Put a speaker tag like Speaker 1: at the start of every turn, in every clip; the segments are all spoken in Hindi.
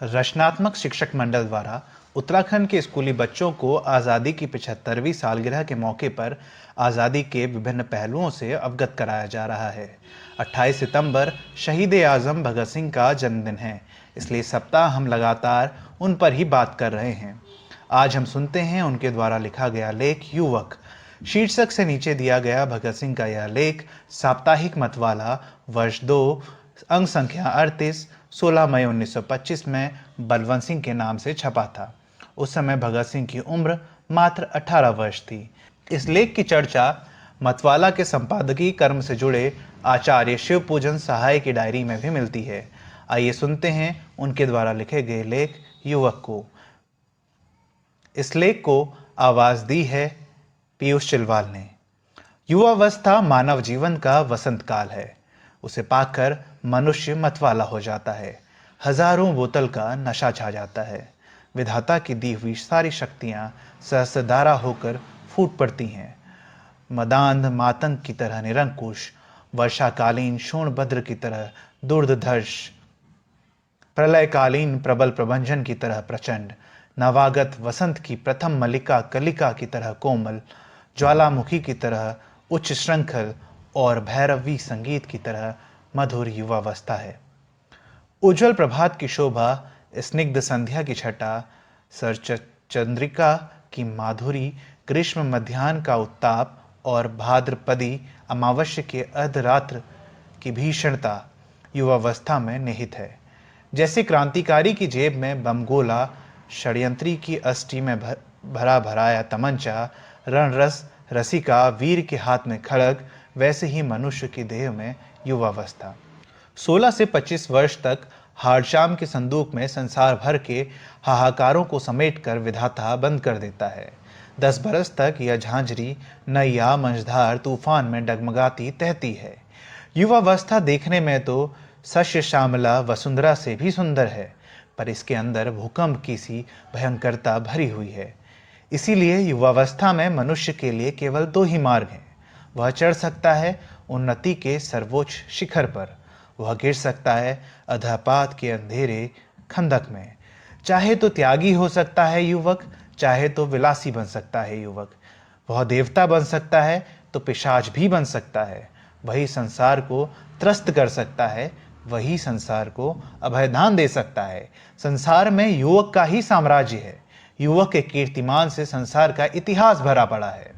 Speaker 1: रचनात्मक शिक्षक मंडल द्वारा उत्तराखंड के स्कूली बच्चों को आज़ादी की 75वीं सालगिरह के मौके पर आज़ादी के विभिन्न पहलुओं से अवगत कराया जा रहा है। 28 सितंबर शहीद आज़म भगत सिंह का जन्मदिन है, इसलिए सप्ताह हम लगातार उन पर ही बात कर रहे हैं। आज हम सुनते हैं उनके द्वारा लिखा गया लेख युवक शीर्षक से नीचे दिया गया भगत सिंह का यह लेख साप्ताहिक मतवाला वर्ष 2 अंक संख्या 38 16 मई 1925 में बलवंत सिंह के नाम से छपा था। उस समय भगत सिंह की उम्र मात्र 18 वर्ष थी। इस लेख की चर्चा मतवाला के संपादकीय कर्म से जुड़े आचार्य शिव पूजन सहाय की डायरी में भी मिलती है। आइए सुनते हैं उनके द्वारा लिखे गए लेख युवक को। इस लेख को आवाज दी है पीयूष चिलवाल ने। युवावस्था मानव जीवन का वसंत काल है। उसे पाकर मनुष्य मतवाला हो जाता है। हजारों बोतल का नशा छा जाता है। विधाता की दी हुई सारी शक्तियां सहस्त्रधारा होकर फूट पड़ती हैं। मदांध मातंग की तरह निरंकुश, वर्षाकालीन शोणभद्र की तरह दुर्धर्ष, प्रलयकालीन प्रबल प्रभंजन की तरह प्रचंड, नवागत वसंत की प्रथम मल्लिका कलिका की तरह कोमल, ज्वालामुखी की तरह उच्च श्रृंखल और भैरवी संगीत की तरह मधुर युवावस्था है। उज्जवल प्रभात की शोभा, स्निग्ध संध्या की छटा, सर चंद्रिका की माधुरी, ग्रीष्म मध्याह्न का उत्ताप और भाद्रपदी अमावस्या के अर्धरात्र की भीषणता युवावस्था में निहित है। जैसे क्रांतिकारी की जेब में बमगोला, षड्यंत्री की अस्थि में भरा भराया तमंचा, रणरस रसिका वीर के हाथ में खड़ग, वैसे ही मनुष्य की देह में युवावस्था। 16 से 25 वर्ष तक हाड़शाम के संदूक में संसार भर के हाहाकारों को समेटकर विधाता बंद कर देता है। 10 बरस तक यह झांझरी नैया मंझधार तूफान में डगमगाती तहती है। युवावस्था देखने में तो सस्य श्यामला वसुंधरा से भी सुंदर है, पर इसके अंदर भूकंप की सी भयंकरता भरी हुई है। इसीलिए युवावस्था में मनुष्य के लिए केवल 2 ही मार्ग हैं। वह चढ़ सकता है उन्नति के सर्वोच्च शिखर पर, वह गिर सकता है अधःपात के अंधेरे खंदक में। चाहे तो त्यागी हो सकता है युवक, चाहे तो विलासी बन सकता है युवक। वह देवता बन सकता है तो पिशाच भी बन सकता है। वही संसार को त्रस्त कर सकता है, वही संसार को अभयदान दे सकता है। संसार में युवक का ही साम्राज्य है। युवक के कीर्तिमान से संसार का इतिहास भरा पड़ा है।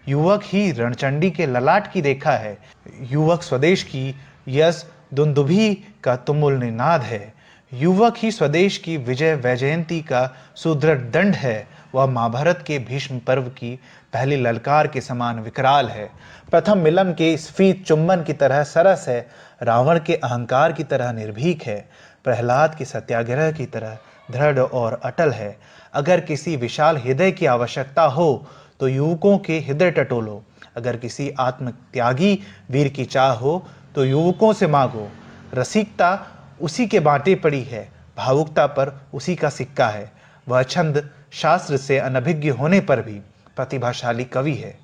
Speaker 1: युवक ही रणचंडी के ललाट की रेखा है। युवक स्वदेश की यश दुंदुभी का तुमुल निनाद है। युवक ही स्वदेश की विजय वैजयंती का सुदृढ़ दंड है। वह महाभारत के भीष्म पर्व की पहली ललकार के समान विकराल है। प्रथम मिलन के स्फीत चुंबन की तरह सरस है। रावण के अहंकार की तरह निर्भीक है। प्रहलाद के सत्याग्रह की तरह दृढ़ और अटल है। अगर किसी विशाल हृदय की आवश्यकता हो तो युवकों के हृदय टटोलो। अगर किसी आत्मत्यागी वीर की चाह हो तो युवकों से मांगो। रसिकता उसी के बांटे पड़ी है, भावुकता पर उसी का सिक्का है। वह छंद शास्त्र से अनभिज्ञ होने पर भी प्रतिभाशाली कवि है।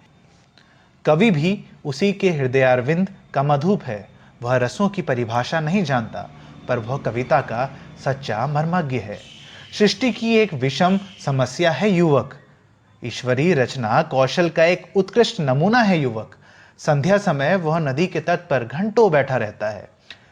Speaker 1: कवि भी उसी के हृदयारविंद का मधुप है। वह रसों की परिभाषा नहीं जानता, पर वह कविता का सच्चा मर्मज्ञ है। सृष्टि की एक विषम समस्या है युवक। ईश्वरीय रचना कौशल का एक उत्कृष्ट नमूना है युवक। संध्या समय वह नदी के तट पर घंटों बैठा रहता है।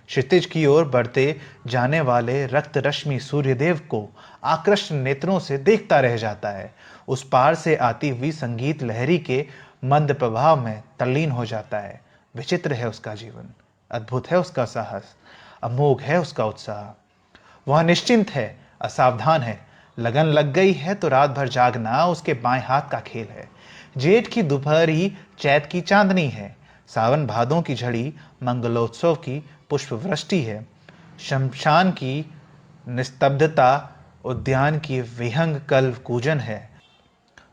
Speaker 1: क्षितिज की ओर बढ़ते जाने वाले रक्त रश्मि सूर्यदेव को आकृष्ट नेत्रों से देखता रह जाता है। उस पार से आती हुई संगीत लहरी के मंद प्रभाव में तल्लीन हो जाता है। विचित्र है उसका जीवन, अद्भुत है उसका साहस, अमोघ है उसका उत्साह। वह निश्चिंत है, असावधान है। लगन लग गई है तो रात भर जागना उसके बाएं हाथ का खेल है। जेठ की दोपहर ही चैत की चांदनी है। सावन भादों की झड़ी मंगलोत्सव की पुष्पवृष्टि है। शमशान की निस्तब्धता उद्यान की विहंग कल्प कूजन है।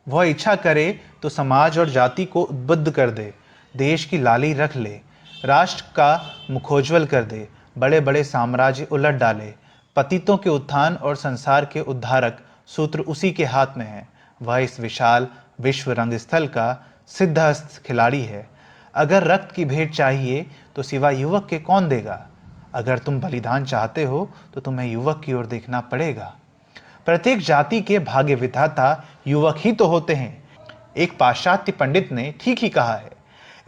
Speaker 1: वह इच्छा करे तो समाज और जाति को उद्बुद्ध कर दे, देश की लाली रख ले, राष्ट्र का मुखोज्वल कर दे, बड़े बड़े साम्राज्य उलट डाले। पतितों के उत्थान और संसार के उद्धारक सूत्र उसी के हाथ में है। वह इस विशाल विश्व रंगस्थल का सिद्धहस्त खिलाड़ी है। अगर रक्त की भेंट चाहिए तो सिवा युवक के कौन देगा? अगर तुम बलिदान चाहते हो तो तुम्हें युवक की ओर देखना पड़ेगा। प्रत्येक जाति के भाग्य विधाता युवक ही तो होते हैं। एक पाश्चात्य पंडित ने ठीक ही कहा है,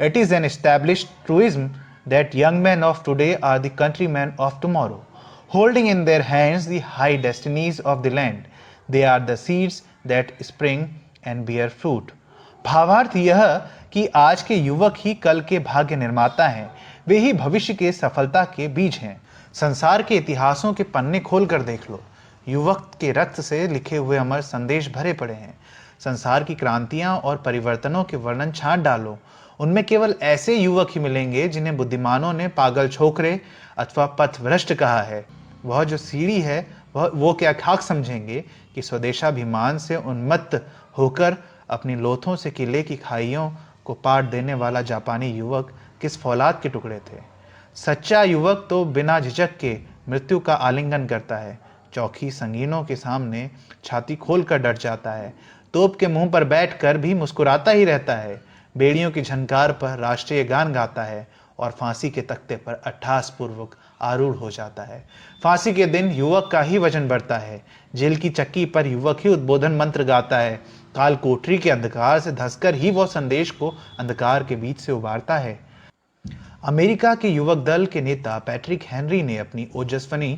Speaker 1: it is an established truism that young man of today are the country man of tomorrow, holding in their hands the high destinies of the land. They are the seeds that spring and bear fruit. भावार्थ यह कि आज के युवक ही कल के भाग्य निर्माता हैं, वे ही भविष्य के सफलता के बीज हैं। संसार के इतिहासों के पन्ने खोल कर देख लो, युवक के रक्त से लिखे हुए अमर संदेश भरे पड़े हैं। संसार की क्रांतियां और परिवर्तनों के वर्णन छांट डालो, उनमें केवल ऐसे युवक ही मिलेंगे जिन्हें बुद्धिमानों ने पागल छोकरे अथवा पथभ्रष्ट कहा है। वह जो सीढ़ी है वो क्या खाक समझेंगे कि स्वदेशाभिमान से उन्मत्त होकर अपनी लोथों से किले की खाइयों को पाट देने वाला जापानी युवक किस फौलाद के टुकड़े थे। सच्चा युवक तो बिना झिझक के मृत्यु का आलिंगन करता है, चौकी संगीनों के सामने छाती खोलकर डट जाता है, तोप के मुंह पर बैठकर भी मुस्कुराता ही रहता है, बेड़ियों की झनकार पर राष्ट्रीय गान गाता है और फांसी के तख्ते पर अट्ठास पूर्वक आरूढ़ हो जाता है। फांसी के दिन युवक का ही वजन बढ़ता है, जेल की चक्की पर युवक ही उद्बोधन मंत्र गाता है, काल कोठरी के अंधकार से धंसकर ही वह संदेश को अंधकार के बीच से उबारता है। अमेरिका के युवक दल के नेता पैट्रिक हेनरी ने अपनी ओजस्वी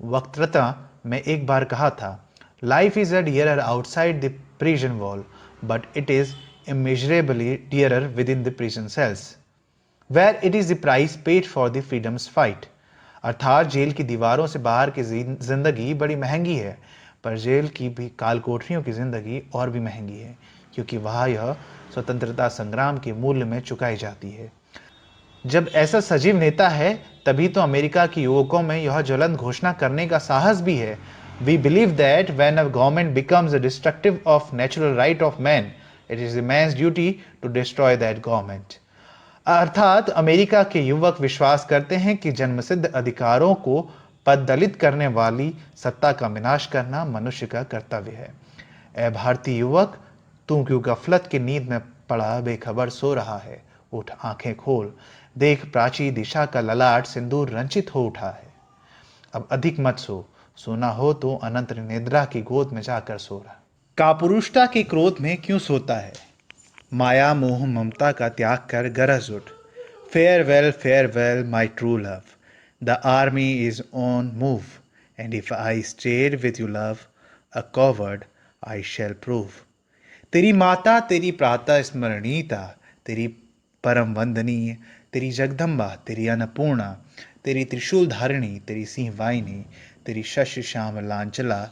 Speaker 1: वक्तृता में एक बार कहा था, life is a dearer outside the prison wall, but it is immeasurably dearer within the prison cells, where it is the price paid for the freedom's fight. अर्थात जेल की दीवारों से बाहर की जिंदगी बड़ी महंगी है, पर जेल की भी काल कोठरियों की जिंदगी और भी महंगी है, क्योंकि वहाँ यह स्वतंत्रता संग्राम के मूल्य में चुकाई जाती है। जब ऐसा सजीव नेता है, तभी तो अमेरिका के युवकों में यह ज्वलंत घोषणा करने का साहस भी है, we believe that when a government becomes a destructive of natural right of man, it is the man's duty to destroy that government. अर्थात अमेरिका के युवक विश्वास करते हैं कि जन्मसिद्ध अधिकारों को पददलित करने वाली सत्ता का विनाश करना मनुष्य का कर्तव्य है। ए भारतीय युवक, तू क्यों गफलत की नींद में पड़ा बेखबर सो रहा है? उठ, आंखें खोल, देख प्राची दिशा का ललाट सिंदूर रंचित हो उठा है। अब अधिक मत सो, सोना हो तो अनंत निद्रा की गोद में जाकर सो रहा। कापुरुषता के क्रोध में क्यों सोता है? माया मोह ममता का त्याग कर गरज उठ। Farewell my true love, the army is on move, and if I stayed with you love, a coward I shall prove. तेरी माता, तेरी प्रातः स्मरणीयता, तेरी परम वंदनीय, तेरी जगदम्बा, तेरी अन्नपूर्णा, तेरी त्रिशूल धारिणी, तेरी सिंह वाहिनी, तेरी शस्य श्याम लांचला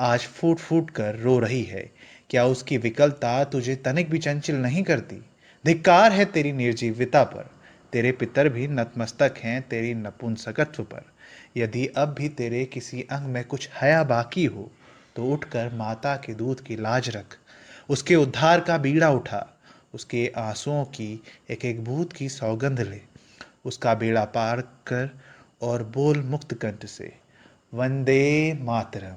Speaker 1: आज फूट फूट कर रो रही है। क्या उसकी विकलता तुझे तनिक भी चंचल नहीं करती? धिक्कार है तेरी निर्जीविता पर, तेरे पितर भी नतमस्तक हैं तेरी नपुंसकत्व पर। यदि अब भी तेरे किसी अंग में कुछ हया बाकी हो, तो उठकर माता के दूध की लाज रख, उसके उद्धार का बीड़ा उठा, उसके आंसुओं की एक एक बूंद की सौगंध ले, उसका बेड़ा पार कर और बोल मुक्त कंठ से, वंदे मातरम।